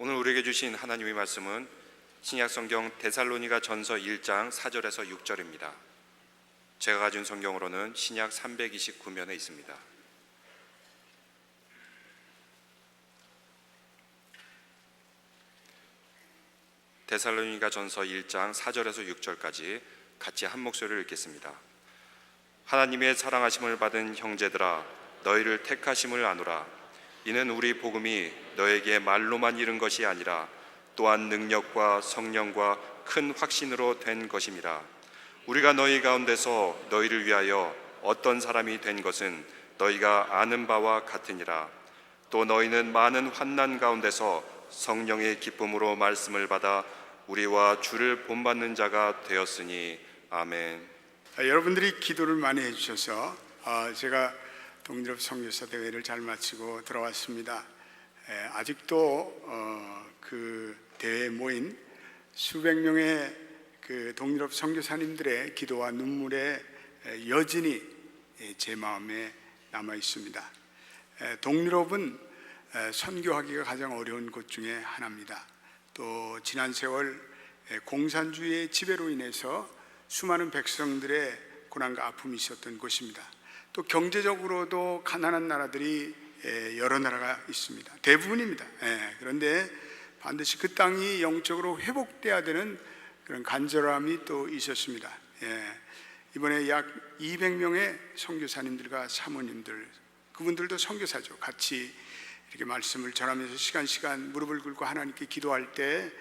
오늘 우리에게 주신 하나님의 말씀은 신약성경 데살로니가 전서 1장 4절에서 6절입니다. 제가 가진 성경으로는 신약 329면에 있습니다. 데살로니가 전서 1장 4절에서 6절까지 같이 한 목소리를 읽겠습니다. 하나님의 사랑하심을 받은 형제들아, 너희를 택하심을 아노라. 이는 우리 복음이 너에게 말로만 이른 것이 아니라 또한 능력과 성령과 큰 확신으로 된 것임이라. 우리가 너희 가운데서 너희를 위하여 어떤 사람이 된 것은 너희가 아는 바와 같으니라. 또 너희는 많은 환난 가운데서 성령의 기쁨으로 말씀을 받아 우리와 주를 본받는 자가 되었으니 아멘. 여러분들이 기도를 많이 해주셔서 제가 동유럽 선교사 대회를 잘 마치고 돌아왔습니다. 아직도 그 대회에 모인 수백 명의 그 동유럽 선교사님들의 기도와 눈물의 여진이 제 마음에 남아 있습니다. 동유럽은 선교하기가 가장 어려운 곳 중에 하나입니다. 또 지난 세월 공산주의의 지배로 인해서 수많은 백성들의 고난과 아픔이 있었던 곳입니다. 또 경제적으로도 가난한 나라들이 여러 나라가 있습니다. 대부분입니다. 그런데 반드시 그 땅이 영적으로 회복돼야 되는 그런 간절함이 또 있었습니다. 이번에 약 200명의 선교사님들과 사모님들, 그분들도 선교사죠. 같이 이렇게 말씀을 전하면서 시간 무릎을 꿇고 하나님께 기도할 때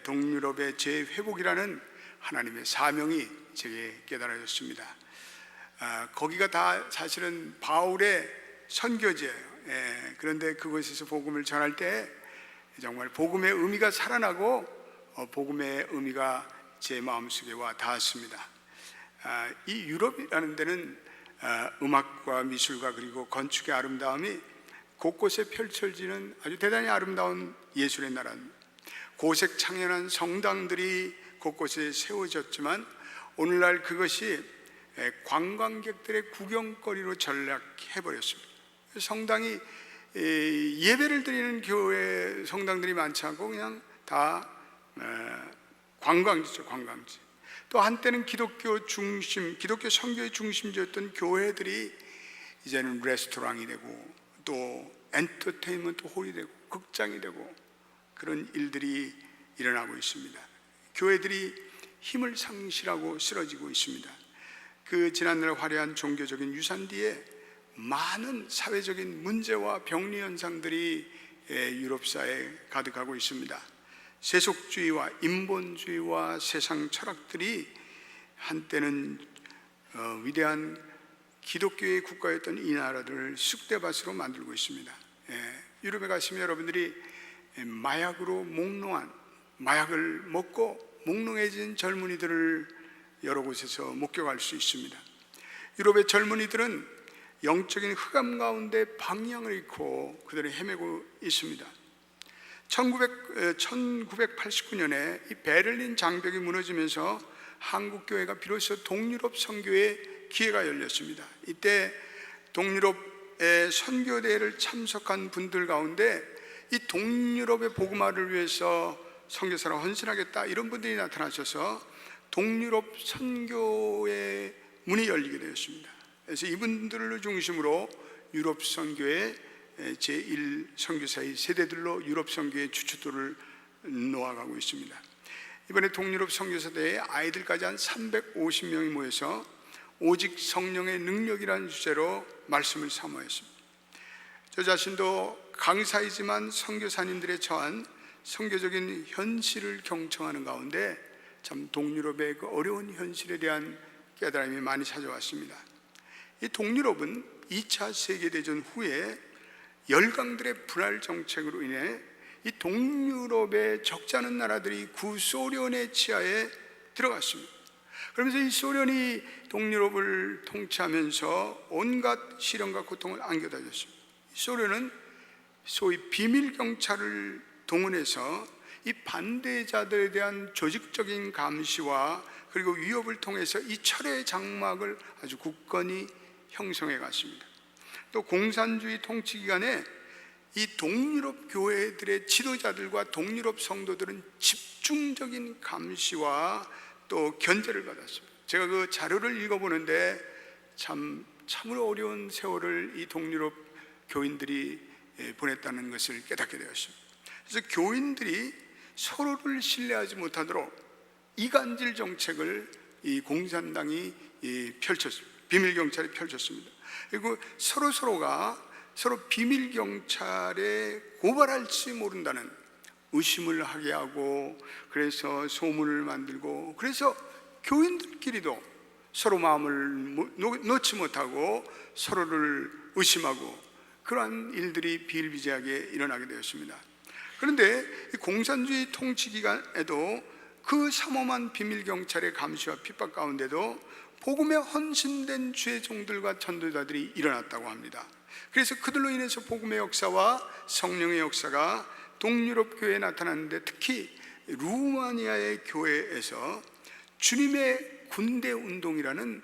동유럽의 재회복이라는 하나님의 사명이 제게 깨달아졌습니다. 거기가 다 사실은 바울의 선교지예요. 그런데 그곳에서 복음을 전할 때 정말 복음의 의미가 살아나고 복음의 의미가 제 마음속에 와 닿았습니다. 이 유럽이라는 데는 음악과 미술과 그리고 건축의 아름다움이 곳곳에 펼쳐지는 아주 대단히 아름다운 예술의 나라입니다. 고색 창연한 성당들이 곳곳에 세워졌지만 오늘날 그것이 관광객들의 구경거리로 전락해버렸습니다. 성당이 예배를 드리는 교회 성당들이 많지 않고 그냥 다 관광지죠. 관광지. 또 한때는 기독교 선교의 중심지였던 교회들이 이제는 레스토랑이 되고 또 엔터테인먼트 홀이 되고 극장이 되고 그런 일들이 일어나고 있습니다. 교회들이 힘을 상실하고 쓰러지고 있습니다. 그 지난날 화려한 종교적인 유산 뒤에 많은 사회적인 문제와 병리 현상들이 유럽사회에 가득하고 있습니다. 세속주의와 인본주의와 세상 철학들이 한때는 위대한 기독교의 국가였던 이 나라들을 쑥대밭으로 만들고 있습니다. 유럽에 가시면 여러분들이 마약으로 몽롱한, 마약을 먹고 몽롱해진 젊은이들을 여러 곳에서 목격할 수 있습니다. 유럽의 젊은이들은 영적인 흑암 가운데 방향을 잃고 그들은 헤매고 있습니다. 1989년에 이 베를린 장벽이 무너지면서 한국교회가 비로소 동유럽 선교의 기회가 열렸습니다. 이때 동유럽의 선교대회를 참석한 분들 가운데 이 동유럽의 복음화를 위해서 선교사로 헌신하겠다 이런 분들이 나타나셔서 동유럽 선교의 문이 열리게 되었습니다. 그래서 이분들을 중심으로 유럽 선교의 제1 선교사의 세대들로 유럽 선교의 주춧돌을 놓아가고 있습니다. 이번에 동유럽 선교사대에 아이들까지 한 350명이 모여서 오직 성령의 능력이라는 주제로 말씀을 사모했습니다. 저 자신도 강사이지만 선교사님들의 처한 선교적인 현실을 경청하는 가운데 참 동유럽의 그 어려운 현실에 대한 깨달음이 많이 찾아왔습니다. 이 동유럽은 2차 세계대전 후에 열강들의 분할 정책으로 인해 이 동유럽의 적지 않은 나라들이 구소련의 치하에 들어갔습니다. 그러면서 이 소련이 동유럽을 통치하면서 온갖 시련과 고통을 안겨다 줬습니다. 소련은 소위 비밀경찰을 동원해서 이 반대자들에 대한 조직적인 감시와 그리고 위협을 통해서 이 철의 장막을 아주 굳건히 형성해 갔습니다. 또 공산주의 통치 기간에 이 동유럽 교회들의 지도자들과 동유럽 성도들은 집중적인 감시와 또 견제를 받았습니다. 제가 그 자료를 읽어보는데 참으로 어려운 세월을 이 동유럽 교인들이 보냈다는 것을 깨닫게 되었습니다. 그래서 교인들이 서로를 신뢰하지 못하도록 이간질 정책을 이 공산당이 펼쳤습니다. 비밀 경찰이 펼쳤습니다. 그리고 서로가 비밀 경찰에 고발할지 모른다는 의심을 하게 하고, 그래서 소문을 만들고, 그래서 교인들끼리도 서로 마음을 놓지 못하고 서로를 의심하고, 그러한 일들이 비일비재하게 일어나게 되었습니다. 그런데 이 공산주의 통치 기간에도 그 삼엄한 비밀 경찰의 감시와 핍박 가운데도 복음에 헌신된 주의 종들과 전도자들이 일어났다고 합니다. 그래서 그들로 인해서 복음의 역사와 성령의 역사가 동유럽 교회에 나타났는데, 특히 루마니아의 교회에서 주님의 군대 운동이라는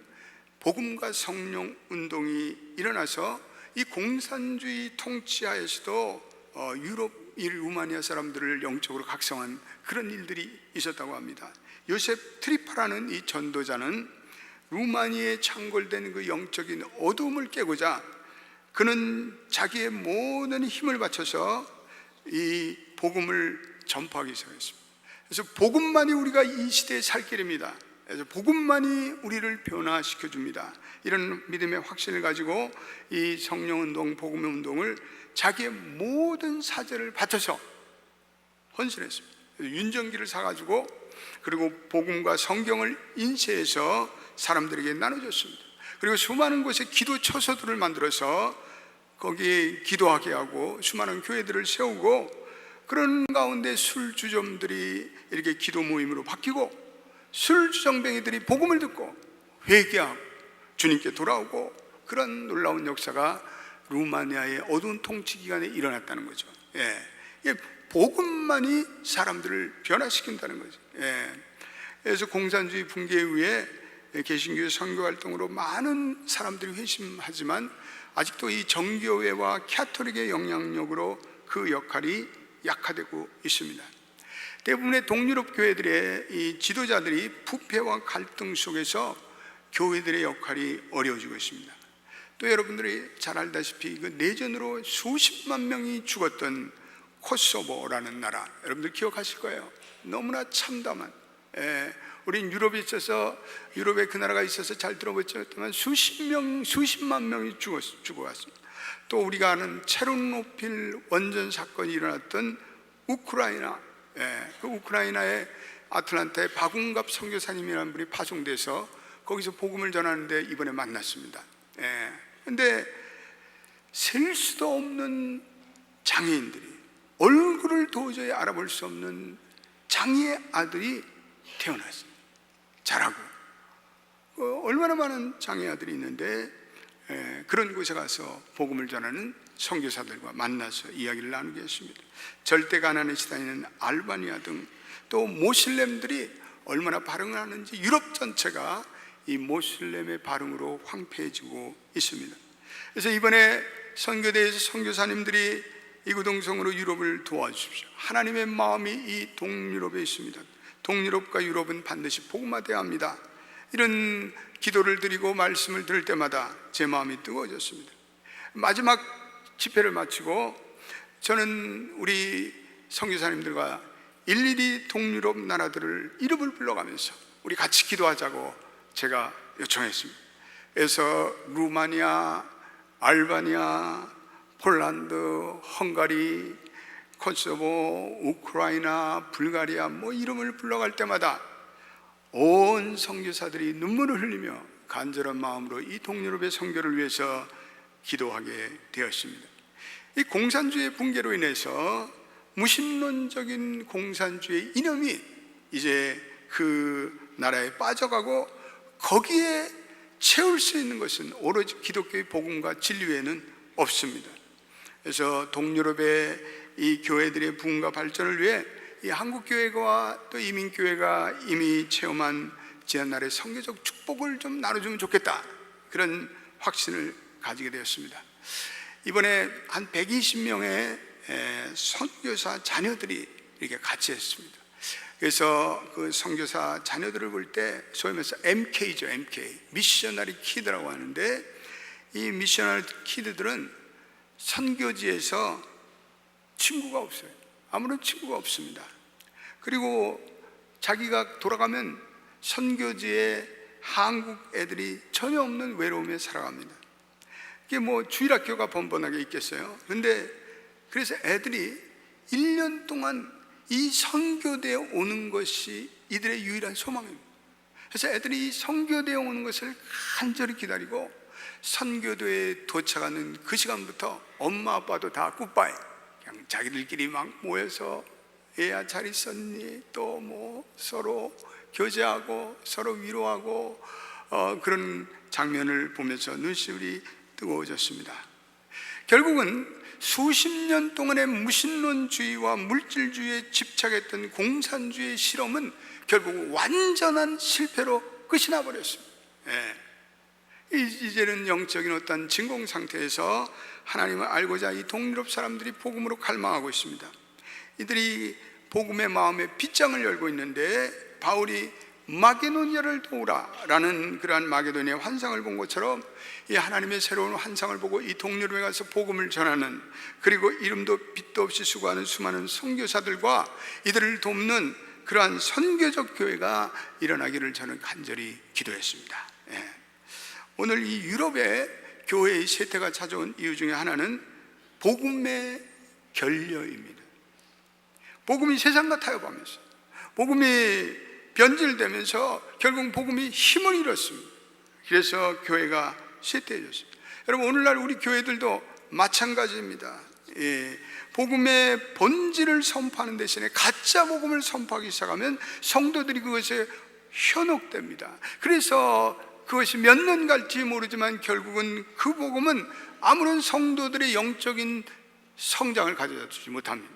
복음과 성령 운동이 일어나서 이 공산주의 통치하에서도 유럽 이 루마니아 사람들을 영적으로 각성한 그런 일들이 있었다고 합니다. 요셉 트리파라는 이 전도자는 루마니아에 창궐된 그 영적인 어둠을 깨고자 그는 자기의 모든 힘을 바쳐서 이 복음을 전파하기 시작했습니다. 그래서 복음만이 우리가 이 시대에 살 길입니다. 그래서 복음만이 우리를 변화시켜 줍니다. 이런 믿음의 확신을 가지고 이 성령운동, 복음운동을 자기의 모든 사재를 바쳐서 헌신했습니다. 윤정기를 사가지고, 그리고 복음과 성경을 인쇄해서 사람들에게 나눠줬습니다. 그리고 수많은 곳에 기도 처소들을 만들어서 거기에 기도하게 하고 수많은 교회들을 세우고, 그런 가운데 술주점들이 이렇게 기도 모임으로 바뀌고, 술주정뱅이들이 복음을 듣고 회개하고 주님께 돌아오고, 그런 놀라운 역사가 루마니아의 어두운 통치 기간에 일어났다는 거죠. 복음만이 사람들을 변화시킨다는 거죠. 그래서 공산주의 붕괴 이후에 개신교의 선교활동으로 많은 사람들이 회심하지만 아직도 이 정교회와 캐토릭의 영향력으로 그 역할이 약화되고 있습니다. 대부분의 동유럽 교회들의 이 지도자들이 부패와 갈등 속에서 교회들의 역할이 어려워지고 있습니다. 또 여러분들이 잘 알다시피 그 내전으로 수십만 명이 죽었던 코소보라는 나라, 여러분들 기억하실 거예요. 너무나 참담한, 우린 유럽에 있어서, 유럽에 그 나라가 있어서 잘 들어봤지만 수십만 명이 죽어왔습니다. 또 우리가 아는 체르노빌 원전 사건이 일어났던 우크라이나, 그 우크라이나의 아틀란타의 박운갑 선교사님이라는 분이 파송돼서 거기서 복음을 전하는데 이번에 만났습니다. 근데 셀 수도 없는 장애인들이, 얼굴을 도저히 알아볼 수 없는 장애의 아들이 태어났습니다. 자라고. 얼마나 많은 장애 아들이 있는데, 그런 곳에 가서 복음을 전하는 선교사들과 만나서 이야기를 나누게 했습니다. 절대 가난에 시달리는 알바니아 등 또 모슬렘들이 얼마나 반응을 하는지 유럽 전체가 이 모슬렘의 반응으로 황폐해지고 있습니다. 그래서 이번에 선교대에서 선교사님들이 이구동성으로 유럽을 도와주십시오. 하나님의 마음이 이 동유럽에 있습니다. 동유럽과 유럽은 반드시 복음화되어야 합니다. 이런 기도를 드리고 말씀을 들을 때마다 제 마음이 뜨거워졌습니다. 마지막 집회를 마치고 저는 우리 선교사님들과 일일이 동유럽 나라들을 이름을 불러가면서 우리 같이 기도하자고 제가 요청했습니다. 그래서 루마니아, 알바니아, 폴란드, 헝가리, 코소보, 우크라이나, 불가리아 이름을 불러갈 때마다 온 선교사들이 눈물을 흘리며 간절한 마음으로 이 동유럽의 선교를 위해서 기도하게 되었습니다. 이 공산주의 붕괴로 인해서 무신론적인 공산주의 이념이 이제 그 나라에 빠져가고, 거기에 채울 수 있는 것은 오로지 기독교의 복음과 진리 외에는 없습니다. 그래서 동유럽의 이 교회들의 부흥과 발전을 위해 이 한국교회와 또 이민교회가 이미 체험한 지난날의 선교적 축복을 좀 나눠주면 좋겠다, 그런 확신을 가지게 되었습니다. 이번에 한 120명의 선교사 자녀들이 이렇게 같이 했습니다. 그래서 그 선교사 자녀들을 볼 때 소위 말해서 MK죠, MK, 미셔너리 키드라고 하는데, 이 미셔너리 키드들은 선교지에서 친구가 없어요. 아무런 친구가 없습니다. 그리고 자기가 돌아가면 선교지에 한국 애들이 전혀 없는 외로움에 살아갑니다. 이게 뭐 주일학교가 번번하게 있겠어요. 그런데 그래서 애들이 1년 동안 이 선교대에 오는 것이 이들의 유일한 소망입니다. 그래서 애들이 이 선교대에 오는 것을 간절히 기다리고, 선교대에 도착하는 그 시간부터 엄마 아빠도 다 굿바이, 그냥 자기들끼리 막 모여서 얘야 잘 있었니? 또 뭐 서로 교제하고 서로 위로하고 그런 장면을 보면서 눈시울이 뜨거워졌습니다. 결국은 수십 년 동안의 무신론주의와 물질주의에 집착했던 공산주의의 실험은 결국 완전한 실패로 끝이 나버렸습니다. 이제는 영적인 어떤 진공 상태에서 하나님을 알고자 이 동유럽 사람들이 복음으로 갈망하고 있습니다. 이들이 복음의 마음에 빗장을 열고 있는데, 바울이 마게도니아를 도우라라는 그러한 마게도니아의 환상을 본 것처럼 이 하나님의 새로운 환상을 보고 이 동유럽에 가서 복음을 전하는, 그리고 이름도 빛도 없이 수고하는 수많은 선교사들과 이들을 돕는 그러한 선교적 교회가 일어나기를 저는 간절히 기도했습니다. 오늘 이 유럽의 교회의 쇠퇴가 찾아온 이유 중에 하나는 복음의 결여입니다. 복음이 세상과 타협하면서, 복음이 변질되면서 결국 복음이 힘을 잃었습니다. 그래서 교회가 쇠퇴해졌습니다. 여러분, 오늘날 우리 교회들도 마찬가지입니다. 복음의 본질을 선포하는 대신에 가짜 복음을 선포하기 시작하면 성도들이 그것에 현혹됩니다. 그래서 그것이 몇 년 갈지 모르지만 결국은 그 복음은 아무런 성도들의 영적인 성장을 가져다 주지 못합니다.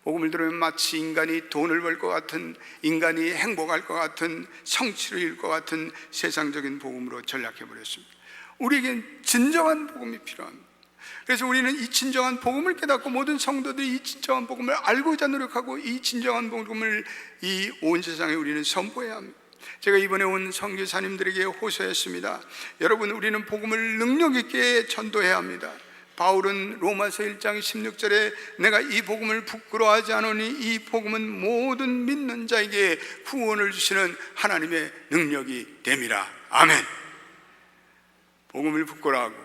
복음을 들으면 마치 인간이 돈을 벌 것 같은, 인간이 행복할 것 같은, 성취를 이룰 것 같은 세상적인 복음으로 전락해버렸습니다. 우리에겐 진정한 복음이 필요합니다. 그래서 우리는 이 진정한 복음을 깨닫고 모든 성도들이 이 진정한 복음을 알고자 노력하고, 이 진정한 복음을 이 온 세상에 우리는 선포해야 합니다. 제가 이번에 온 선교사님들에게 호소했습니다. 여러분, 우리는 복음을 능력 있게 전도해야 합니다. 바울은 로마서 1장 16절에 내가 이 복음을 부끄러워하지 않으니 이 복음은 모든 믿는 자에게 구원을 주시는 하나님의 능력이 됨이라. 아멘. 복음을 부끄러워하고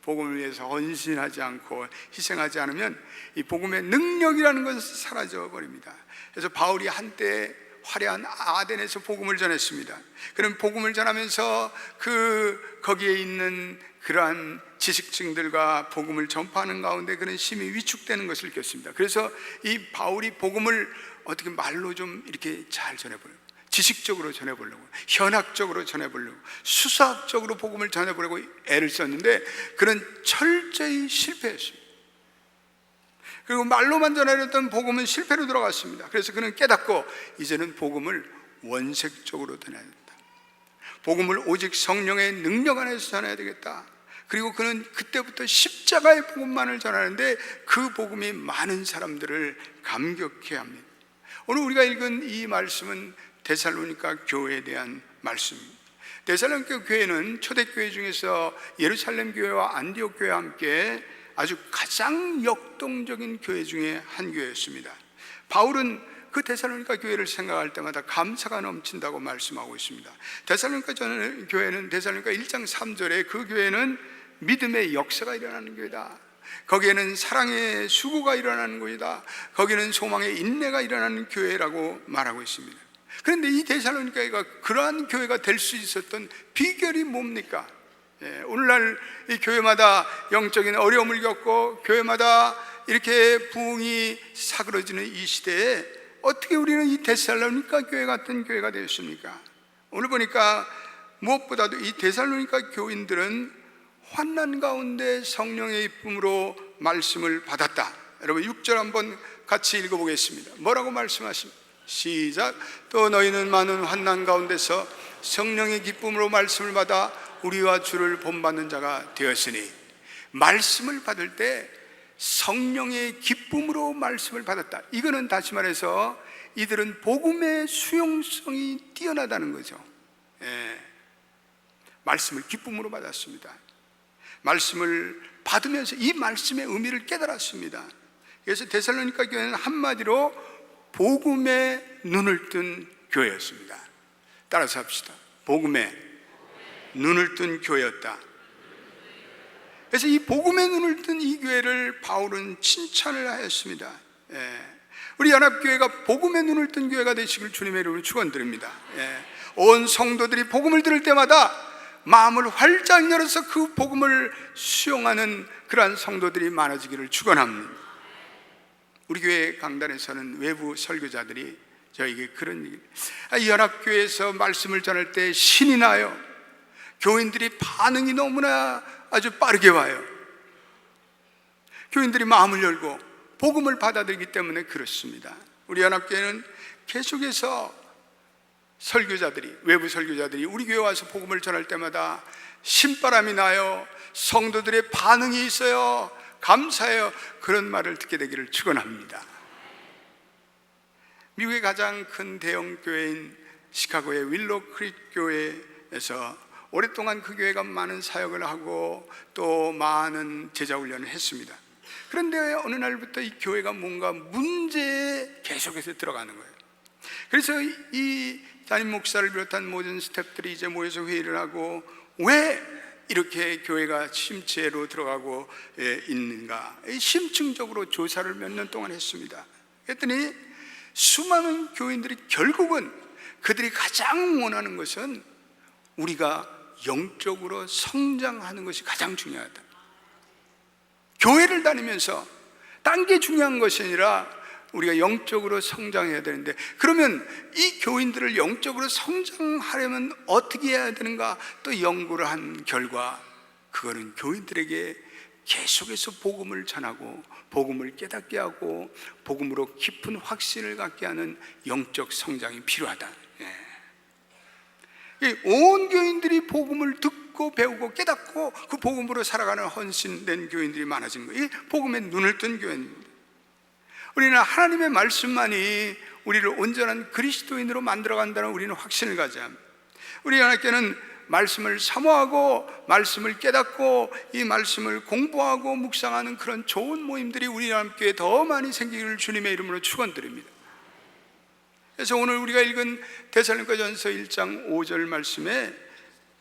복음을 위해서 헌신하지 않고 희생하지 않으면 이 복음의 능력이라는 것은 사라져 버립니다. 그래서 바울이 한때 화려한 아덴에서 복음을 전했습니다. 그런 복음을 전하면서 거기에 있는 그러한 지식층들과 복음을 전파하는 가운데 그런 심히 위축되는 것을 느꼈습니다. 그래서 이 바울이 복음을 어떻게 말로 좀 이렇게 잘 전해보려고, 지식적으로 전해보려고, 현학적으로 전해보려고, 수사학적으로 복음을 전해보려고 애를 썼는데 그런 철저히 실패했습니다. 그리고 말로만 전하려던 복음은 실패로 들어갔습니다. 그래서 그는 깨닫고 이제는 복음을 원색적으로 전해야 된다. 복음을 오직 성령의 능력 안에서 전해야 되겠다. 그리고 그는 그때부터 십자가의 복음만을 전하는데 그 복음이 많은 사람들을 감격해 합니다. 오늘 우리가 읽은 이 말씀은 데살로니가 교회에 대한 말씀입니다. 데살로니가 교회는 초대교회 중에서 예루살렘 교회와 안디옥 교회와 함께 아주 가장 역동적인 교회 중에 한 교회였습니다. 바울은 그 데살로니가 교회를 생각할 때마다 감사가 넘친다고 말씀하고 있습니다. 데살로니가 교회는 데살로니가 1장 3절에 그 교회는 믿음의 역사가 일어나는 교회다. 거기에는 사랑의 수고가 일어나는 교회다. 거기는 소망의 인내가 일어나는 교회라고 말하고 있습니다. 그런데 이 데살로니가가 그러한 교회가 될 수 있었던 비결이 뭡니까? 오늘날 이 교회마다 영적인 어려움을 겪고 교회마다 이렇게 부흥이 사그러지는 이 시대에 어떻게 우리는 이 데살로니가 교회 같은 교회가 되었습니까? 오늘 보니까 무엇보다도 이 데살로니가 교인들은 환난 가운데 성령의 기쁨으로 말씀을 받았다. 여러분 6절 한번 같이 읽어보겠습니다. 뭐라고 말씀하십니까? 시작. 또 너희는 많은 환난 가운데서 성령의 기쁨으로 말씀을 받아 우리와 주를 본받는 자가 되었으니. 말씀을 받을 때 성령의 기쁨으로 말씀을 받았다. 이거는 다시 말해서 이들은 복음의 수용성이 뛰어나다는 거죠. 말씀을 기쁨으로 받았습니다. 말씀을 받으면서 이 말씀의 의미를 깨달았습니다. 그래서 데살로니가 교회는 한마디로 복음의 눈을 뜬 교회였습니다. 따라서 합시다. 복음의 눈을 뜬 교회였다. 그래서 이 복음의 눈을 뜬 이 교회를 바울은 칭찬을 하였습니다. 우리 연합교회가 복음의 눈을 뜬 교회가 되시길 주님의 이름으로 축원드립니다. 온 성도들이 복음을 들을 때마다 마음을 활짝 열어서 그 복음을 수용하는 그러한 성도들이 많아지기를 축원합니다. 우리 교회 강단에서는 외부 설교자들이 저에게 그런 얘기를, 이 연합교회에서 말씀을 전할 때 신이 나요. 교인들이 반응이 너무나 아주 빠르게 와요. 교인들이 마음을 열고 복음을 받아들이기 때문에 그렇습니다. 우리 연합교회는 계속해서 설교자들이, 외부 설교자들이 우리 교회 와서 복음을 전할 때마다 신바람이 나요. 성도들의 반응이 있어요. 감사해요. 그런 말을 듣게 되기를 축원합니다. 미국의 가장 큰 대형 교회인 시카고의 윌로우 크릭 교회에서 오랫동안 그 교회가 많은 사역을 하고 또 많은 제자 훈련을 했습니다. 그런데 어느 날부터 이 교회가 뭔가 문제에 계속해서 들어가는 거예요. 그래서 이 담임 목사를 비롯한 모든 스태프들이 이제 모여서 회의를 하고 왜 이렇게 교회가 침체로 들어가고 있는가, 심층적으로 조사를 몇 년 동안 했습니다. 그랬더니 수많은 교인들이 결국은 그들이 가장 원하는 것은 우리가 영적으로 성장하는 것이 가장 중요하다. 교회를 다니면서 딴 게 중요한 것이 아니라 우리가 영적으로 성장해야 되는데, 그러면 이 교인들을 영적으로 성장하려면 어떻게 해야 되는가 또 연구를 한 결과, 그거는 교인들에게 계속해서 복음을 전하고 복음을 깨닫게 하고 복음으로 깊은 확신을 갖게 하는 영적 성장이 필요하다. 온 교인들이 복음을 듣고 배우고 깨닫고 그 복음으로 살아가는 헌신된 교인들이 많아진 거예요. 이 복음에 눈을 뜬 교회입니다. 우리는 하나님의 말씀만이 우리를 온전한 그리스도인으로 만들어간다는 우리는 확신을 가져야 합니다. 우리 하나님께는 말씀을 사모하고 말씀을 깨닫고 이 말씀을 공부하고 묵상하는 그런 좋은 모임들이 우리 하나님께 더 많이 생기기를 주님의 이름으로 축원드립니다. 그래서 오늘 우리가 읽은 데살로니가전서 1장 5절 말씀에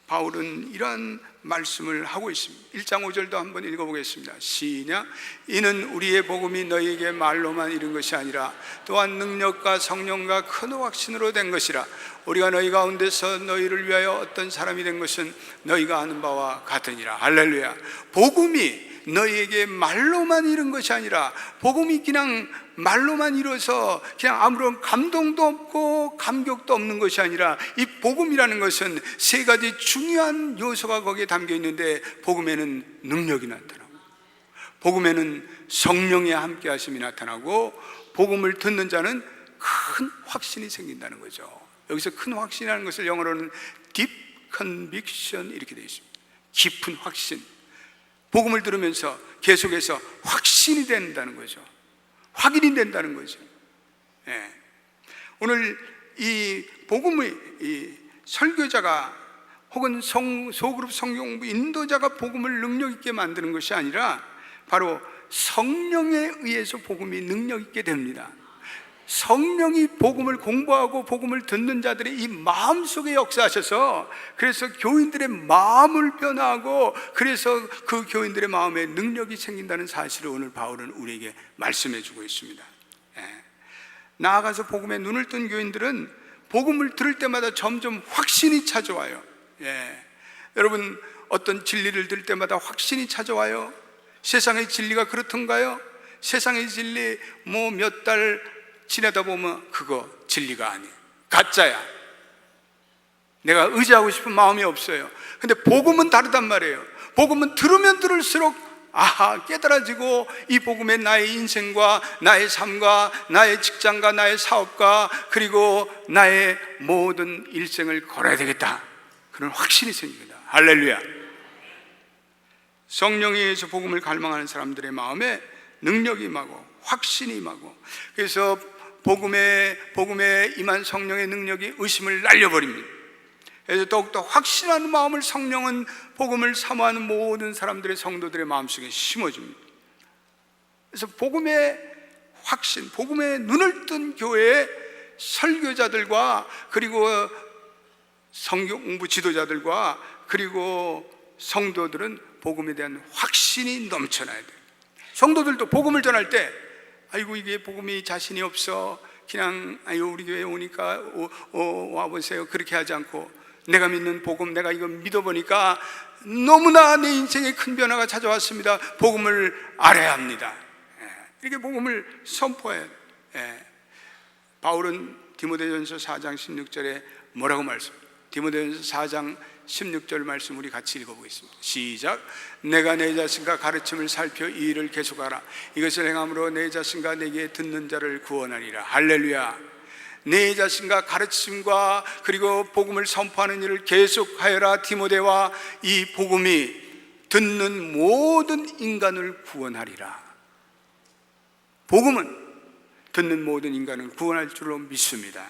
바울은 이러한 말씀을 하고 있습니다. 1장 5절도 한번 읽어보겠습니다. 시작. 이는 우리의 복음이 너희에게 말로만 이른 것이 아니라 또한 능력과 성령과 큰 확신으로 된 것이라. 우리가 너희 가운데서 너희를 위하여 어떤 사람이 된 것은 너희가 아는 바와 같으니라. 할렐루야. 복음이 너희에게 말로만 이른 것이 아니라, 복음이 그냥 말로만 이뤄서 그냥 아무런 감동도 없고 감격도 없는 것이 아니라, 이 복음이라는 것은 세 가지 중요한 요소가 거기에 담겨 있는데, 복음에는 능력이 나타나고, 복음에는 성령의 함께 하심이 나타나고, 복음을 듣는 자는 큰 확신이 생긴다는 거죠. 여기서 큰 확신이라는 것을 영어로는 deep conviction 이렇게 되어 있습니다. 깊은 확신. 복음을 들으면서 계속해서 확신이 된다는 거죠. 확인이 된다는 거죠. 오늘 이 복음의 이 설교자가 혹은 소그룹 성경공부 인도자가 복음을 능력 있게 만드는 것이 아니라 바로 성령에 의해서 복음이 능력 있게 됩니다. 성령이 복음을 공부하고 복음을 듣는 자들의 이 마음속에 역사하셔서, 그래서 교인들의 마음을 변화하고, 그래서 그 교인들의 마음에 능력이 생긴다는 사실을 오늘 바울은 우리에게 말씀해 주고 있습니다. 나아가서 복음에 눈을 뜬 교인들은 복음을 들을 때마다 점점 확신이 찾아와요. 여러분, 어떤 진리를 들을 때마다 확신이 찾아와요. 세상의 진리가 그렇던가요? 세상의 진리 뭐 몇 달 지내다 보면 그거 진리가 아니에요. 가짜야. 내가 의지하고 싶은 마음이 없어요. 근데 복음은 다르단 말이에요. 복음은 들으면 들을수록 깨달아지고, 이 복음에 나의 인생과 나의 삶과 나의 직장과 나의 사업과 그리고 나의 모든 일생을 걸어야 되겠다, 그런 확신이 생깁니다. 할렐루야. 성령에 의해서 복음을 갈망하는 사람들의 마음에 능력이 임하고 확신이 임하고, 그래서 복음에 임한 성령의 능력이 의심을 날려버립니다. 그래서 더욱더 확신하는 마음을 성령은 복음을 사모하는 모든 사람들의 성도들의 마음속에 심어줍니다. 그래서 복음의 확신, 복음의 눈을 뜬 교회의 설교자들과 그리고 성경 공부 지도자들과 그리고 성도들은 복음에 대한 확신이 넘쳐나야 돼요. 성도들도 복음을 전할 때 아이고 이게 복음이 자신이 없어, 그냥 아이고 우리 교회 오니까 와보세요, 그렇게 하지 않고 내가 믿는 복음, 내가 이거 믿어보니까 너무나 내 인생에 큰 변화가 찾아왔습니다, 복음을 알아야 합니다. 이렇게 복음을 선포해요. 바울은 디모데전서 4장 16절에 뭐라고 말씀합니까? 디모데전서 4장 16절 말씀 우리 같이 읽어보겠습니다. 시작. 내가 내 자신과 가르침을 살펴 이 일을 계속하라. 이것을 행함으로 내 자신과 내게 듣는 자를 구원하리라. 할렐루야. 내 자신과 가르침과 그리고 복음을 선포하는 일을 계속하여라. 디모데와 이 복음이 듣는 모든 인간을 구원하리라. 복음은 듣는 모든 인간을 구원할 줄로 믿습니다.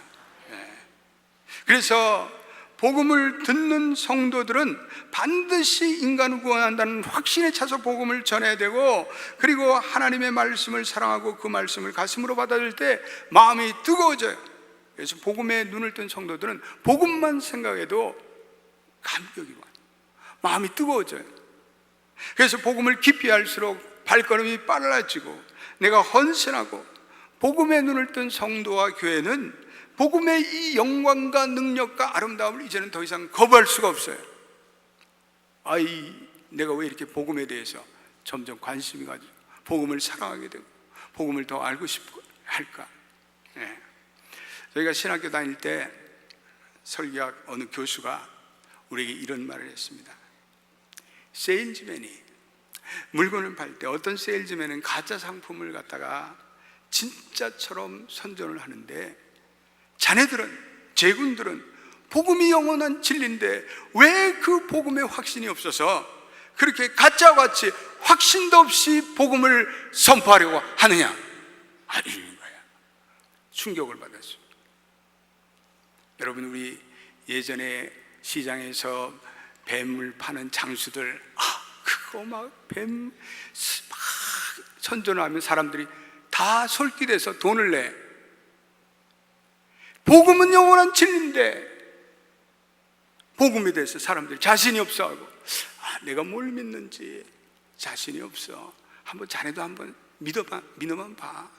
그래서 복음을 듣는 성도들은 반드시 인간을 구원한다는 확신에 차서 복음을 전해야 되고, 그리고 하나님의 말씀을 사랑하고 그 말씀을 가슴으로 받아들일 때 마음이 뜨거워져요. 그래서 복음에 눈을 뜬 성도들은 복음만 생각해도 감격이 와요. 마음이 뜨거워져요. 그래서 복음을 깊이 할수록 발걸음이 빨라지고 내가 헌신하고, 복음에 눈을 뜬 성도와 교회는 복음의 이 영광과 능력과 아름다움을 이제는 더 이상 거부할 수가 없어요. 내가 왜 이렇게 복음에 대해서 점점 관심이 가지고 복음을 사랑하게 되고 복음을 더 알고 싶고 할까? 저희가 신학교 다닐 때 설교학 어느 교수가 우리에게 이런 말을 했습니다. 세일즈맨이 물건을 팔 때 어떤 세일즈맨은 가짜 상품을 갖다가 진짜처럼 선전을 하는데, 자네들은, 제군들은 복음이 영원한 진리인데 왜 그 복음에 확신이 없어서 그렇게 가짜같이 확신도 없이 복음을 선포하려고 하느냐? 이런 거야. 충격을 받았어요. 여러분, 우리 예전에 시장에서 뱀을 파는 장수들, 그거 막 뱀 막 선전하면 사람들이 다 솔깃해서 돈을 내. 복음은 영원한 진리인데 복음에 대해서 사람들이 자신이 없어하고, 내가 뭘 믿는지 자신이 없어. 자네도 한번 믿어만 봐.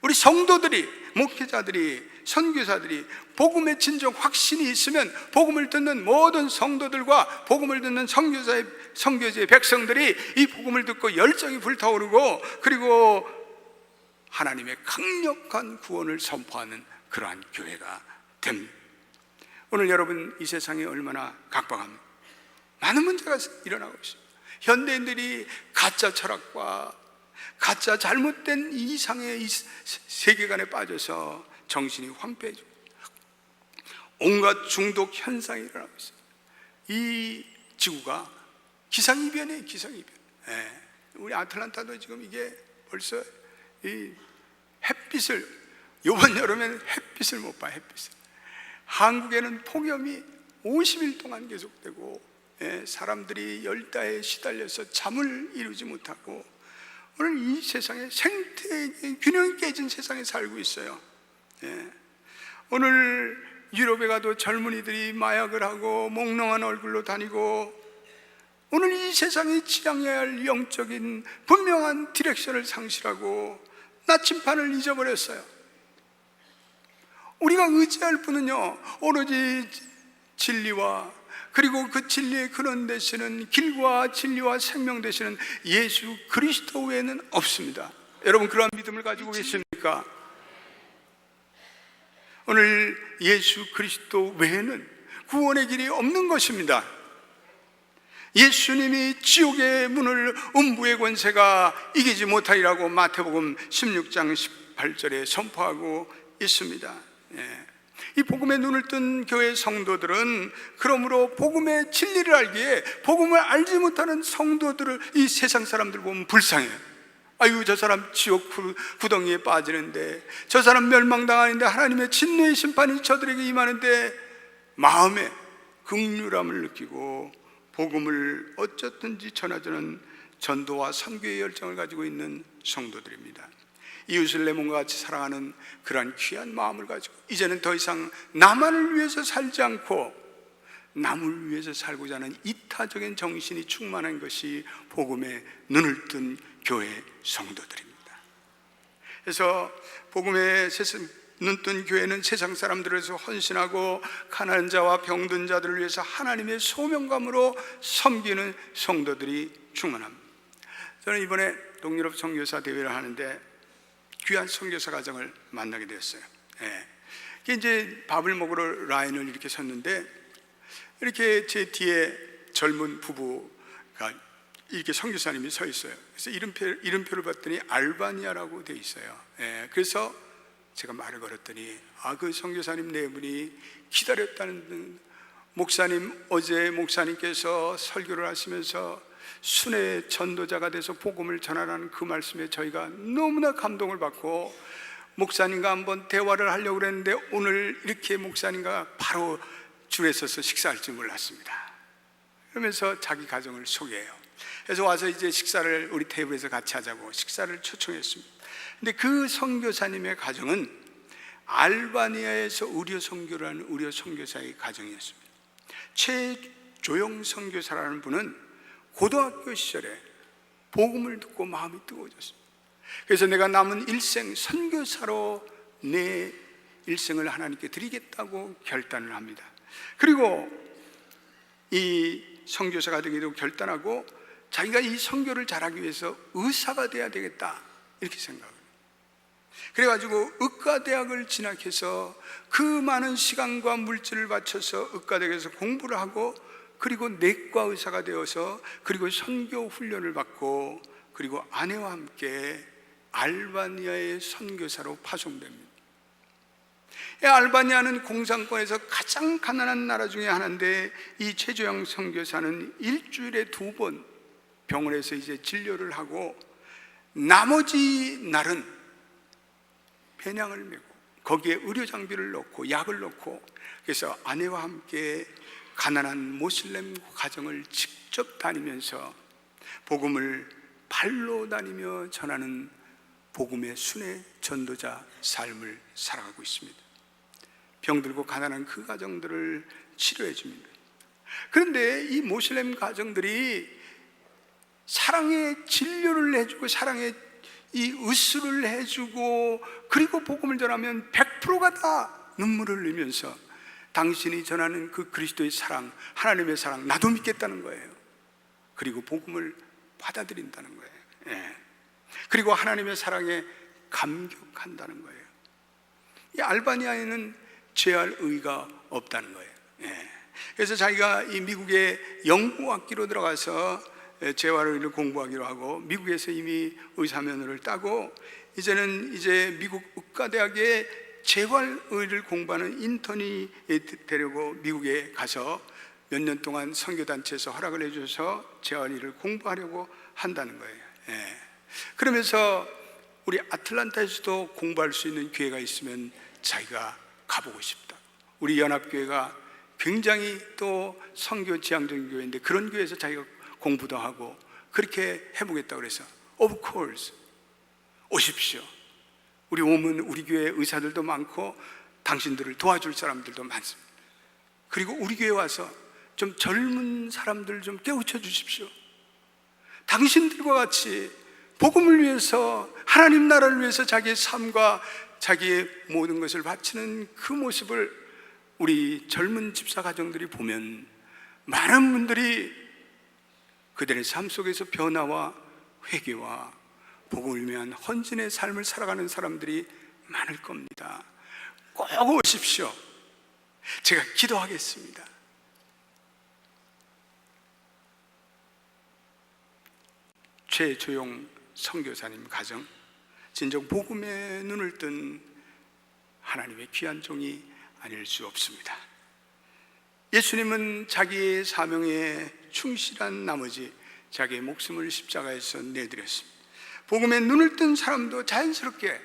우리 성도들이, 목회자들이, 선교사들이 복음의 진정 확신이 있으면 복음을 듣는 모든 성도들과 복음을 듣는 선교지의 백성들이 이 복음을 듣고 열정이 불타오르고, 그리고 하나님의 강력한 구원을 선포하는 그러한 교회가 됩니다. 오늘 여러분, 이 세상이 얼마나 각박합니까? 많은 문제가 일어나고 있습니다. 현대인들이 가짜 철학과 가짜 잘못된 이상의 이 세계관에 빠져서 정신이 황폐해지고 온갖 중독 현상이 일어나고 있어요. 이 지구가 기상이변이에요. 기상이변. 우리 아틀란타도 지금 이게 벌써 이 햇빛을, 이번 여름에는 햇빛을 못 봐. 햇빛을. 한국에는 폭염이 50일 동안 계속되고, 사람들이 열다에 시달려서 잠을 이루지 못하고, 오늘 이 세상에 생태의 균형이 깨진 세상에 살고 있어요. 오늘 유럽에 가도 젊은이들이 마약을 하고 몽롱한 얼굴로 다니고, 오늘 이 세상이 지향해야 할 영적인 분명한 디렉션을 상실하고 나침판을 잊어버렸어요. 우리가 의지할 분은요, 오로지 진리와, 그리고 그 진리의 근원 되시는, 길과 진리와 생명 되시는 예수 그리스도 외에는 없습니다. 여러분, 그러한 믿음을 가지고 계십니까? 오늘 예수 그리스도 외에는 구원의 길이 없는 것입니다. 예수님이 지옥의 문을 음부의 권세가 이기지 못하리라고 마태복음 16장 18절에 선포하고 있습니다. 이 복음에 눈을 뜬 교회 성도들은 그러므로 복음의 진리를 알기에 복음을 알지 못하는 성도들을 이 세상 사람들 보면 불쌍해요. 아유, 저 사람 지옥 구덩이에 빠지는데, 저 사람 멸망당하는데, 하나님의 진노의 심판이 저들에게 임하는데 마음에 긍휼함을 느끼고 복음을 어쨌든지 전하자는 전도와 선교의 열정을 가지고 있는 성도들입니다. 이웃을 내 몸과 같이 사랑하는 그러한 귀한 마음을 가지고 이제는 더 이상 나만을 위해서 살지 않고 남을 위해서 살고자 하는 이타적인 정신이 충만한 것이 복음에 눈을 뜬 교회 성도들입니다. 그래서 복음에 눈뜬 교회는 세상 사람들에서 헌신하고 가난한 자와 병든 자들을 위해서 하나님의 소명감으로 섬기는 성도들이 충만합니다. 저는 이번에 동유럽 선교사 대회를 하는데 귀한 선교사 가정을 만나게 되었어요. 예. 이제 밥을 먹으러 라인을 이렇게 섰는데 이렇게 제 뒤에 젊은 부부가 이렇게 선교사님이 서 있어요. 그래서 이름표를 봤더니 알바니아라고 돼 있어요. 예. 그래서 제가 말을 걸었더니 그 선교사님 네 분이 기다렸다는, 목사님 어제 목사님께서 설교를 하시면서 순회 전도자가 돼서 복음을 전하라는 그 말씀에 저희가 너무나 감동을 받고 목사님과 한번 대화를 하려고 그랬는데 오늘 이렇게 목사님과 바로 줄에 서서 식사할 줄 몰랐습니다. 그러면서 자기 가정을 소개해요. 그래서 와서 이제 식사를 우리 테이블에서 같이 하자고 식사를 초청했습니다. 근데 그 선교사님의 가정은 알바니아에서 의료 선교를 하는 의료 선교사의 가정이었습니다. 최조영 선교사라는 분은 고등학교 시절에 복음을 듣고 마음이 뜨거워졌습니다. 그래서 내가 남은 일생 선교사로 내 일생을 하나님께 드리겠다고 결단을 합니다. 그리고 이 선교사가 되기도 결단하고 자기가 이 선교를 잘하기 위해서 의사가 돼야 되겠다 이렇게 생각해요. 그래가지고 의과대학을 진학해서 그 많은 시간과 물질을 바쳐서 의과대학에서 공부를 하고 그리고 내과 의사가 되어서 그리고 선교 훈련을 받고 그리고 아내와 함께 알바니아의 선교사로 파송됩니다. 알바니아는 공산권에서 가장 가난한 나라 중에 하나인데 이 최조영 선교사는 일주일에 2번 병원에서 이제 진료를 하고 나머지 날은 배낭을 메고 거기에 의료 장비를 넣고 약을 넣고 그래서 아내와 함께 가난한 모슬렘 가정을 직접 다니면서 복음을 발로 다니며 전하는 복음의 순회 전도자 삶을 살아가고 있습니다. 병들고 가난한 그 가정들을 치료해 줍니다. 그런데 이 모슬렘 가정들이 사랑의 진료를 해주고 사랑의 이 의술을 해주고 그리고 복음을 전하면 100%가 다 눈물을 흘리면서 당신이 전하는 그 그리스도의 사랑, 하나님의 사랑 나도 믿겠다는 거예요. 그리고 복음을 받아들인다는 거예요. 예. 그리고 하나님의 사랑에 감격한다는 거예요. 이 알바니아에는 죄할 의가 없다는 거예요. 예. 그래서 자기가 이 미국의 영구학기로 들어가서 재활의를 공부하기로 하고 미국에서 이미 의사면허를 따고 이제는 이제 미국 의과대학의 재활의를 공부하는 인턴이 되려고 미국에 가서 몇 년 동안 선교단체에서 허락을 해줘서 재활의를 공부하려고 한다는 거예요. 예. 그러면서 우리 아틀란타에서도 공부할 수 있는 기회가 있으면 자기가 가보고 싶다. 우리 연합교회가 굉장히 또 선교 지향적인 교회인데 그런 교회에서 자기가 공부도 하고 그렇게 해보겠다고 그래서 Of course 오십시오. 우리 오면 우리 교회 의사들도 많고 당신들을 도와줄 사람들도 많습니다. 그리고 우리 교회 와서 좀 젊은 사람들 좀 깨우쳐 주십시오. 당신들과 같이 복음을 위해서 하나님 나라를 위해서 자기의 삶과 자기의 모든 것을 바치는 그 모습을 우리 젊은 집사 가정들이 보면 많은 분들이 그들의 삶 속에서 변화와 회개와 복음을 위한 헌신의 삶을 살아가는 사람들이 많을 겁니다. 꼭 오십시오. 제가 기도하겠습니다. 최조용 선교사님 가정, 진정 복음의 눈을 뜬 하나님의 귀한 종이 아닐 수 없습니다. 예수님은 자기의 사명에 충실한 나머지 자기의 목숨을 십자가에서 내드렸습니다. 복음에 눈을 뜬 사람도 자연스럽게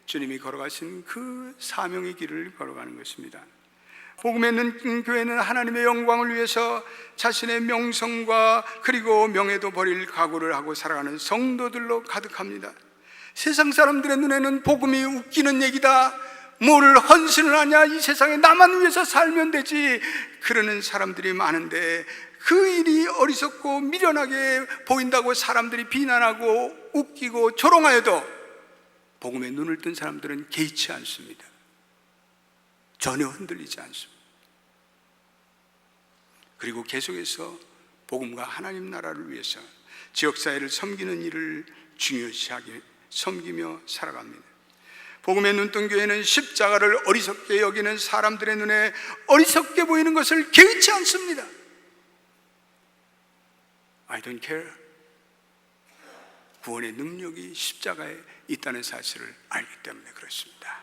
주님이 걸어가신 그 사명의 길을 걸어가는 것입니다. 복음에 눈 뜬 교회는 하나님의 영광을 위해서 자신의 명성과 그리고 명예도 버릴 각오를 하고 살아가는 성도들로 가득합니다. 세상 사람들의 눈에는 복음이 웃기는 얘기다, 뭘 헌신을 하냐, 이 세상에 나만 위해서 살면 되지, 그러는 사람들이 많은데 그 일이 어리석고 미련하게 보인다고 사람들이 비난하고 웃기고 조롱하여도 복음에 눈을 뜬 사람들은 개의치 않습니다. 전혀 흔들리지 않습니다. 그리고 계속해서 복음과 하나님 나라를 위해서 지역사회를 섬기는 일을 중요시하게 섬기며 살아갑니다. 복음에 눈뜬 교회는 십자가를 어리석게 여기는 사람들의 눈에 어리석게 보이는 것을 개의치 않습니다. I don't care. 구원의 능력이 십자가에 있다는 사실을 알기 때문에 그렇습니다.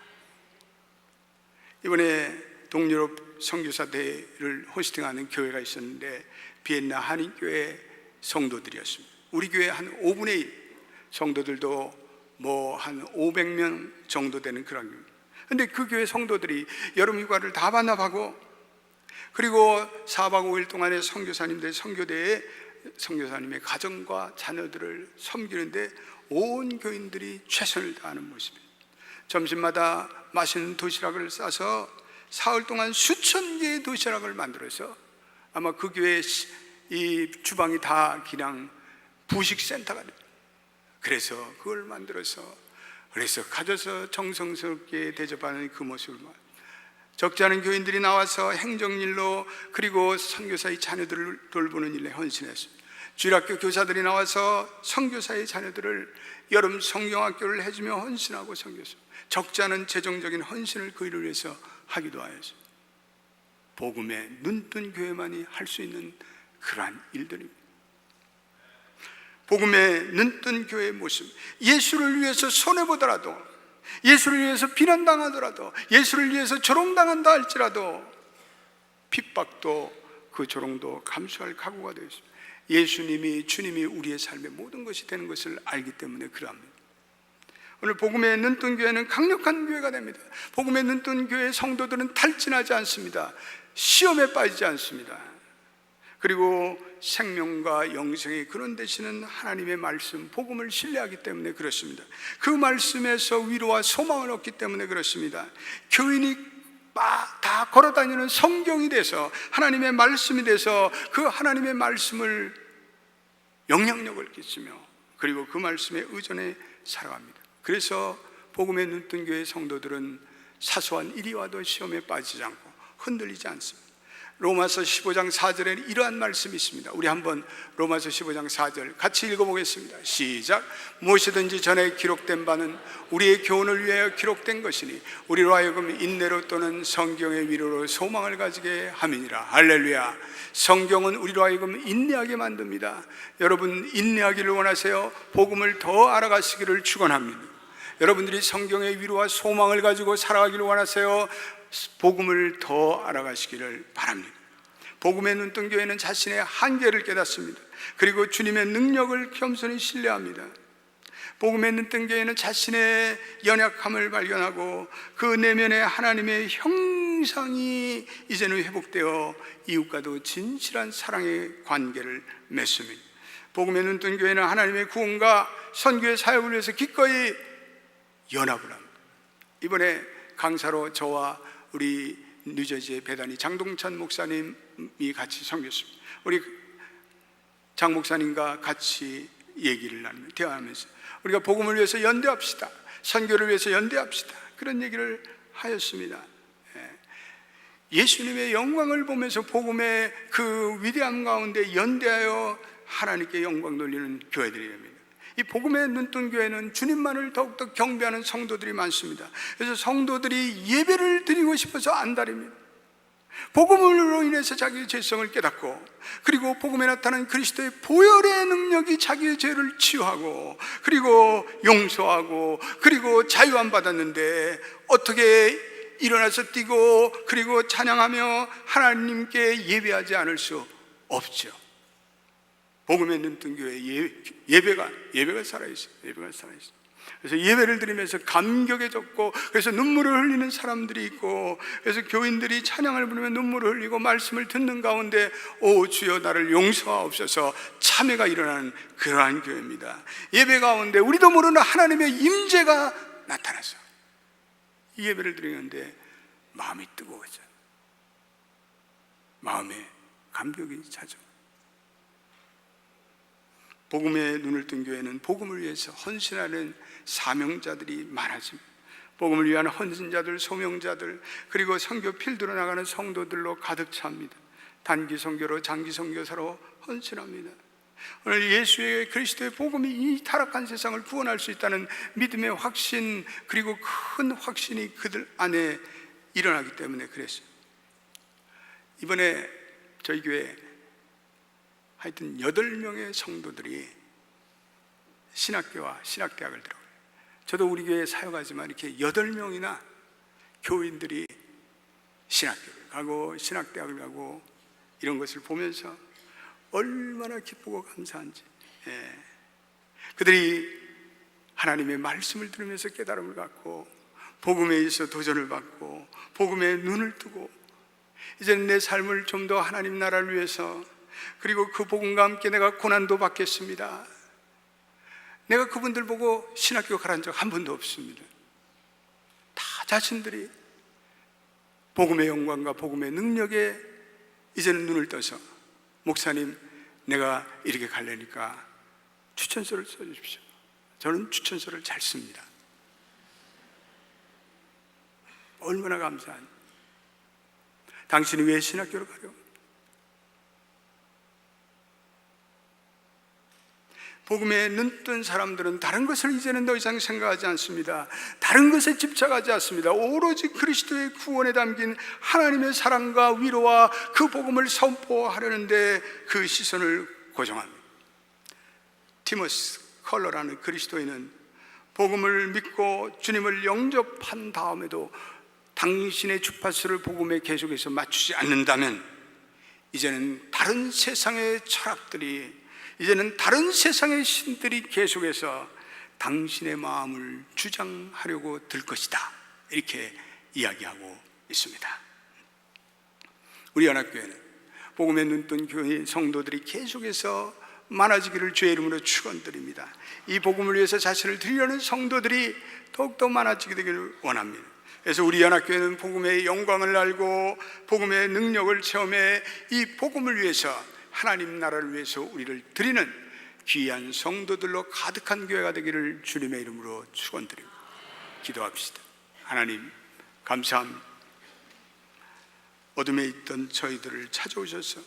이번에 동유럽 선교사 대회를 호스팅하는 교회가 있었는데 비엔나 한인교회 성도들이었습니다. 우리 교회 한 5분의 1 성도들도 뭐 한 500명 정도 되는 그런 교회입니다. 근데 그 교회 성도들이 여름휴가를 다 반납하고 그리고 4박 5일 동안의 선교사님들 선교대에 선교사님의 가정과 자녀들을 섬기는데 온 교인들이 최선을 다하는 모습입니다. 점심마다 맛있는 도시락을 싸서 사흘 동안 수천 개의 도시락을 만들어서 아마 그 교회 이 주방이 다 그냥 부식센터가 됩니다. 그래서 그걸 만들어서 그래서 가져서 정성스럽게 대접하는 그 모습을 적지 않은 교인들이 나와서 행정일로 그리고 선교사의 자녀들을 돌보는 일에 헌신했습니다. 주일학교 교사들이 나와서 선교사의 자녀들을 여름 성경학교를 해주며 헌신하고 섬겼습니다. 적지 않은 재정적인 헌신을 그 일을 위해서 하기도 하였습니다. 복음에 눈뜬 교회만이 할 수 있는 그러한 일들입니다. 복음에 눈뜬 교회의 모습, 예수를 위해서 손해보더라도, 예수를 위해서 비난당하더라도, 예수를 위해서 조롱당한다 할지라도 핍박도 그 조롱도 감수할 각오가 되어 있습니다. 예수님이, 주님이 우리의 삶의 모든 것이 되는 것을 알기 때문에 그러합니다. 오늘 복음에 눈뜬 교회는 강력한 교회가 됩니다. 복음에 눈뜬 교회의 성도들은 탈진하지 않습니다. 시험에 빠지지 않습니다. 그리고 생명과 영생의 그런 되시는 하나님의 말씀, 복음을 신뢰하기 때문에 그렇습니다. 그 말씀에서 위로와 소망을 얻기 때문에 그렇습니다. 교인이 다 걸어다니는 성경이 돼서 하나님의 말씀이 돼서 그 하나님의 말씀을 영향력을 끼치며 그리고 그 말씀에 의존해 살아갑니다. 그래서 복음에 눈뜬 교회 성도들은 사소한 일이 와도 시험에 빠지지 않고 흔들리지 않습니다. 로마서 15장 4절에 이러한 말씀이 있습니다. 우리 한번 로마서 15장 4절 같이 읽어보겠습니다. 시작. 무엇이든지 전에 기록된 바는 우리의 교훈을 위하여 기록된 것이니 우리로 하여금 인내로 또는 성경의 위로로 소망을 가지게 함이니라. 할렐루야. 성경은 우리로 하여금 인내하게 만듭니다. 여러분 인내하기를 원하세요? 복음을 더 알아가시기를 축원합니다. 여러분들이 성경의 위로와 소망을 가지고 살아가기를 원하세요? 복음을 더 알아가시기를 바랍니다. 복음에 눈뜬 교회는 자신의 한계를 깨닫습니다. 그리고 주님의 능력을 겸손히 신뢰합니다. 복음에 눈뜬 교회는 자신의 연약함을 발견하고 그 내면에 하나님의 형상이 이제는 회복되어 이웃과도 진실한 사랑의 관계를 맺습니다. 복음에 눈뜬 교회는 하나님의 구원과 선교의 사역을 위해서 기꺼이 연합을 합니다. 이번에 강사로 저와 우리 뉴저지의 배단이 장동찬 목사님이 같이 섬겼습니다. 우리 장 목사님과 같이 얘기를 나누며 대화하면서 우리가 복음을 위해서 연대합시다, 선교를 위해서 연대합시다, 그런 얘기를 하였습니다. 예수님의 영광을 보면서 복음의 그 위대함 가운데 연대하여 하나님께 영광 돌리는 교회들입니다. 이 복음에 눈뜬 교회는 주님만을 더욱더 경배하는 성도들이 많습니다. 그래서 성도들이 예배를 드리고 싶어서 안달입니다. 복음으로 인해서 자기의 죄성을 깨닫고 그리고 복음에 나타난 그리스도의 보혈의 능력이 자기의 죄를 치유하고 그리고 용서하고 그리고 자유함 받았는데 어떻게 일어나서 뛰고 그리고 찬양하며 하나님께 예배하지 않을 수 없죠. 복음의 눈뜬 교회 예배가 살아있어요. 예배가 살아있어요. 그래서 예배를 드리면서 감격해졌고, 그래서 눈물을 흘리는 사람들이 있고, 그래서 교인들이 찬양을 부르면 눈물을 흘리고 말씀을 듣는 가운데 오 주여 나를 용서하옵소서 참회가 일어나는 그러한 교회입니다. 예배 가운데 우리도 모르는 하나님의 임재가 나타나서 이 예배를 드리는데 마음이 뜨거워져, 마음에 감격이 찾아. 복음의 눈을 뜬 교회는 복음을 위해서 헌신하는 사명자들이 많아집니다. 복음을 위한 헌신자들, 소명자들, 그리고 선교 필드로 나가는 성도들로 가득 찹니다. 단기 선교로 장기 선교사로 헌신합니다. 오늘 예수의 그리스도의 복음이 이 타락한 세상을 구원할 수 있다는 믿음의 확신, 그리고 큰 확신이 그들 안에 일어나기 때문에 그랬어요. 이번에 저희 교회 하여튼 8명의 성도들이 신학교와 신학대학을 들어가요. 저도 우리 교회에 사역하지만 이렇게 8명이나 교인들이 신학교를 가고 신학대학을 가고 이런 것을 보면서 얼마나 기쁘고 감사한지. 그들이 하나님의 말씀을 들으면서 깨달음을 갖고 복음에 있어 도전을 받고 복음에 눈을 뜨고 이제는 내 삶을 좀 더 하나님 나라를 위해서, 그리고 그 복음과 함께 내가 고난도 받겠습니다. 내가 그분들 보고 신학교 가라는 적 한 번도 없습니다. 다 자신들이 복음의 영광과 복음의 능력에 이제는 눈을 떠서 목사님 내가 이렇게 가려니까 추천서를 써주십시오. 저는 추천서를 잘 씁니다. 얼마나 감사한. 당신이 왜 신학교를 가려고? 복음에 눈뜬 사람들은 다른 것을 이제는 더 이상 생각하지 않습니다. 다른 것에 집착하지 않습니다. 오로지 그리스도의 구원에 담긴 하나님의 사랑과 위로와 그 복음을 선포하려는데 그 시선을 고정합니다. 티머스 컬러라는 그리스도인은 복음을 믿고 주님을 영접한 다음에도 당신의 주파수를 복음에 계속해서 맞추지 않는다면 이제는 다른 세상의 철학들이, 이제는 다른 세상의 신들이 계속해서 당신의 마음을 주장하려고 들 것이다, 이렇게 이야기하고 있습니다. 우리 연합교회는 복음에 눈뜬 교회 성도들이 계속해서 많아지기를 주의 이름으로 축원드립니다. 이 복음을 위해서 자신을 드리려는 성도들이 더욱더 많아지게 되기를 원합니다. 그래서 우리 연합교회는 복음의 영광을 알고 복음의 능력을 체험해 이 복음을 위해서, 하나님 나라를 위해서 우리를 드리는 귀한 성도들로 가득한 교회가 되기를 주님의 이름으로 축원드립니다. 기도합시다. 하나님 감사합니다. 어둠에 있던 저희들을 찾아오셔서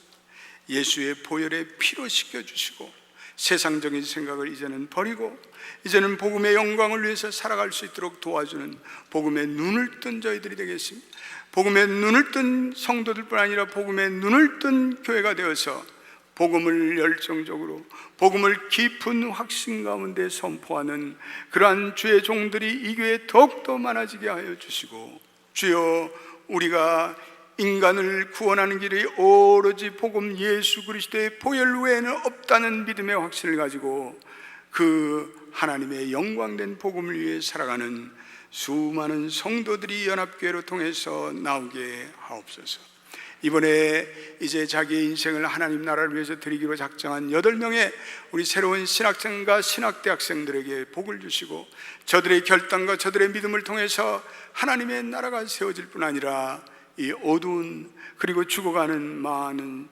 예수의 보혈에 피로 씻겨주시고 세상적인 생각을 이제는 버리고 이제는 복음의 영광을 위해서 살아갈 수 있도록 도와주는 복음의 눈을 뜬 저희들이 되겠습니다. 복음의 눈을 뜬 성도들뿐 아니라 복음의 눈을 뜬 교회가 되어서 복음을 열정적으로, 복음을 깊은 확신 가운데 선포하는 그러한 주의 종들이 이 교회에 더욱더 많아지게 하여 주시고, 주여 우리가 인간을 구원하는 길이 오로지 복음 예수 그리스도의 보혈 외에는 없다는 믿음의 확신을 가지고 그 하나님의 영광된 복음을 위해 살아가는 수많은 성도들이 연합교회로 통해서 나오게 하옵소서. 이번에 이제 자기의 인생을 하나님 나라를 위해서 드리기로 작정한 8명의 우리 새로운 신학생과 신학대학생들에게 복을 주시고 저들의 결단과 저들의 믿음을 통해서 하나님의 나라가 세워질 뿐 아니라 이 어두운 그리고 죽어가는 많은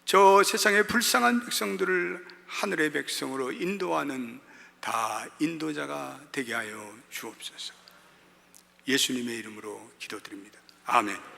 저 세상의 불쌍한 백성들을 하늘의 백성으로 인도하는 다 인도자가 되게 하여 주옵소서. 예수님의 이름으로 기도드립니다. 아멘.